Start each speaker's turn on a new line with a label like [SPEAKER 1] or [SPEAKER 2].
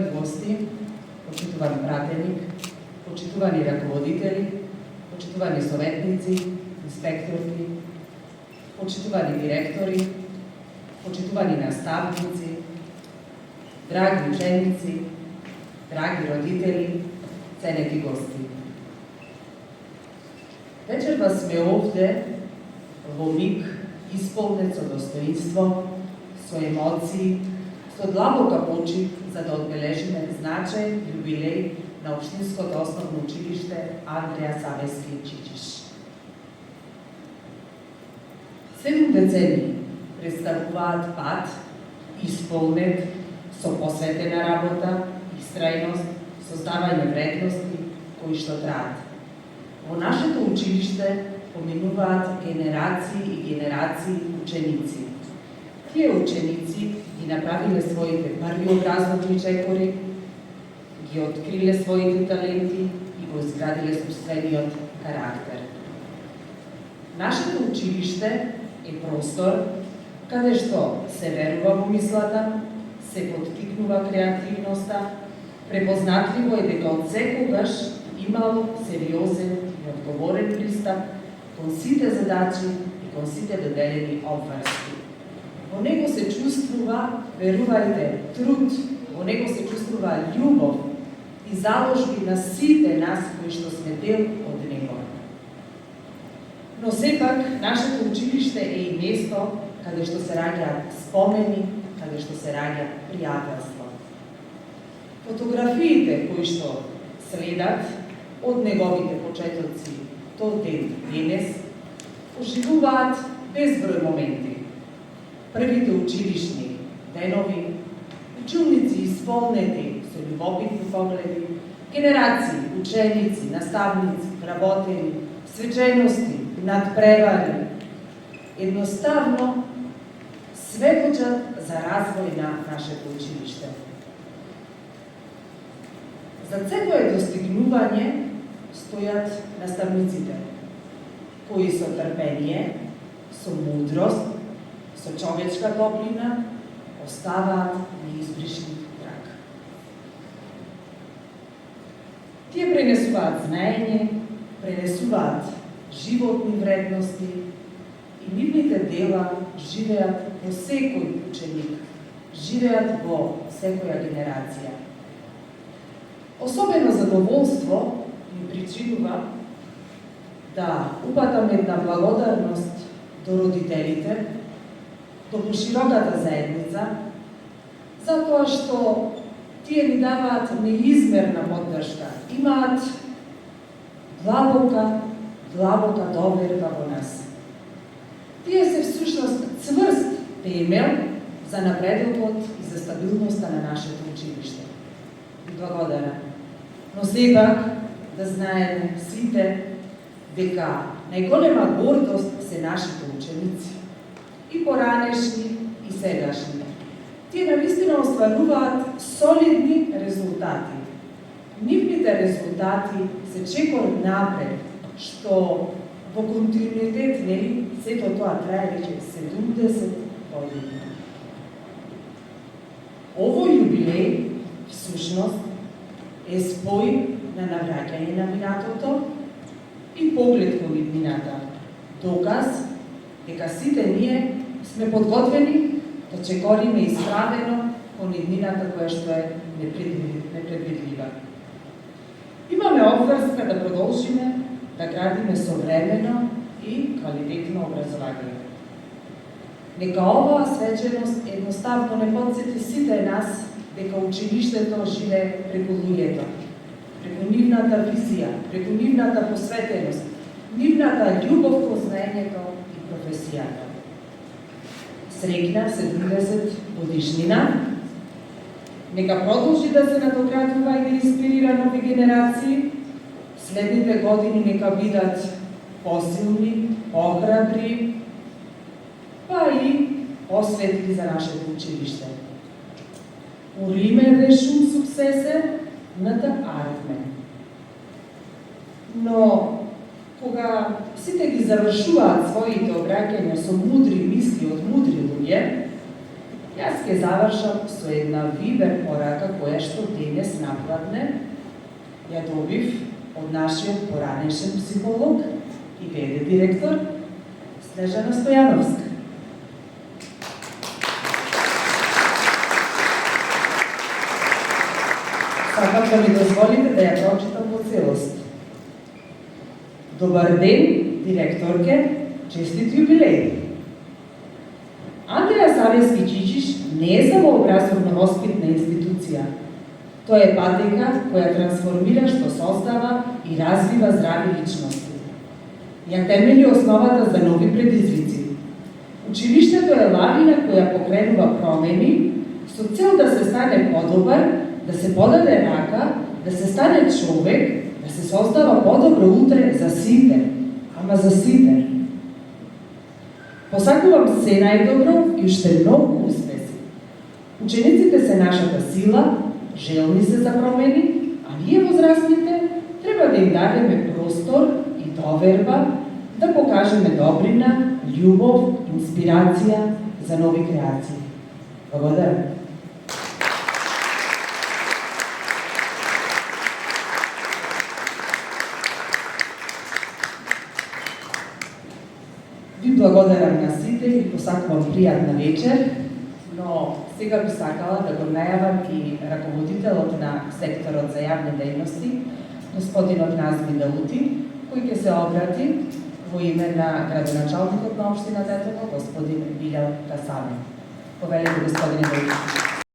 [SPEAKER 1] почитувани гости, почитувани пратеник, почитувани раководители, почитувани советници, инспекторки, почитувани директори, почитувани наставници, драги ученици, драги родители, ценети гости. Вечерва сме овде во миг исполнет со достоинство, со емоции, со длабока почит за да одбележиме значаен јубилеј на Општинското основно училиште Андреја Савески Чичиш. 7 децении представуваат пат исполнет со посветена работа, истрајност, создавање вредности кои што траат. Во нашето училиште поминуваат генерации и генерации ученици. Тие ученици ги направиле своите први образовни чекори, ги откриле своите таленти и го изградиле собствениот карактер. Нашето училиште е простор каде што се верува во мислата, се поттикнува креативноста, препознатливо е дека од секогаш имало сериозен и одговорен пристап кон сите задачи и кон сите доделени обврски. Во него се чувствува, верувајте, труд, во него се чувствува љубов и заложби на сите нас кои што сме дел од него. Но сепак, нашето училиште е и место каде што се раѓаат спомени, каде што се раѓа пријателство. Фотографиите кои што следат од неговите почетоци до ден денес оживуваат безброј моменти. Првите училишни денови, училници исполнети со љубопитни погледи, генерации, ученици, наставници, работени, свечености, надпревари, едноставно сведочат за развој на нашето училиште. За секое достигнување стојат наставниците, кои со трпение, со мудрост, со човечка топлина оставаат неизбришни траг. Тие пренесуваат знаење, пренесуваат животни вредности и нивните дела живеат во секој ученик, живеат во секоја генерација. Особено задоволство ми причинува да упатам една благодарност до родителите, до пошироката заедница, затоа што тие ни даваат неизмерна поддршка, имаат длабока доверба во нас. Тие се всушност цврст темел за напредокот и за стабилноста на нашето училиште. Благодарам. Но сепак да знаеме сите дека најголема гордост се нашите ученици. И поранешни, и сегашни. Тие навистина остваруваат солидни резултати. Нивните резултати се чекор напред, што во континуитет, нели, сето тоа трае веќе 70 години. Овој јубилеј, всушност, е спој на навраќање на минатото и поглед кон иднината. Доказ дека сите ние сме подготвени да чекориме исправено кон иднината која што е непредвидлива. Имаме обврска да продолжиме да градиме современо и квалитетно образование. Нека оваа свеченост едноставно не подсети сите нас дека училиштето живее преку луѓето, преку нивната визија, преку нивната посветеност, нивната љубов кон знаењето и професијата. Среќна 70 годишнина, нека продолжи да се надоградува и да инспирира нови генерации, следните години нека бидат посилни, похрабри, па и посветли за нашето училиште. Уриме решум суксесе ната арфме. Но кога сите ги завршуваат своите обраќања со мудри мисли од мудри луѓе, Јас ќе завршам со една вибер порака која што денес напладне ја добив од нашиот поранешен психолог и ВД директор Снежана Стојановска. Сакам да ми дозволите да ја прочитам во целост. Добар ден, директорке, честит јубилеј. Андреја Савески Чичиш не е само образовно-воспитна институција. Тоа е патека која трансформира, што создава и развива здрави личности. Ја темели основата за нови предизвици. Училиштето е лавина која покренува промени со цел да се стане подобар, да се подаде рака, да се стане човек, да се создава подобро утре за сите, ама за сите. Посакувам се најдобро и уште многу успеси. Учениците се нашата сила, желни се за промени, а ние возрастните треба да им дадеме простор и доверба да покажеме добрина, љубов, инспирација за нови креации. Благодарам. Ви благодарам на сите и посакувам пријатна вечер, но сега би сакала да го најавам и раководителот на секторот за јавни дејности, господинот Назми Далути, кој ќе се обрати во име на градоначалникот на општина Тетово, господин Билјан Касане. Повелете, господине Далути.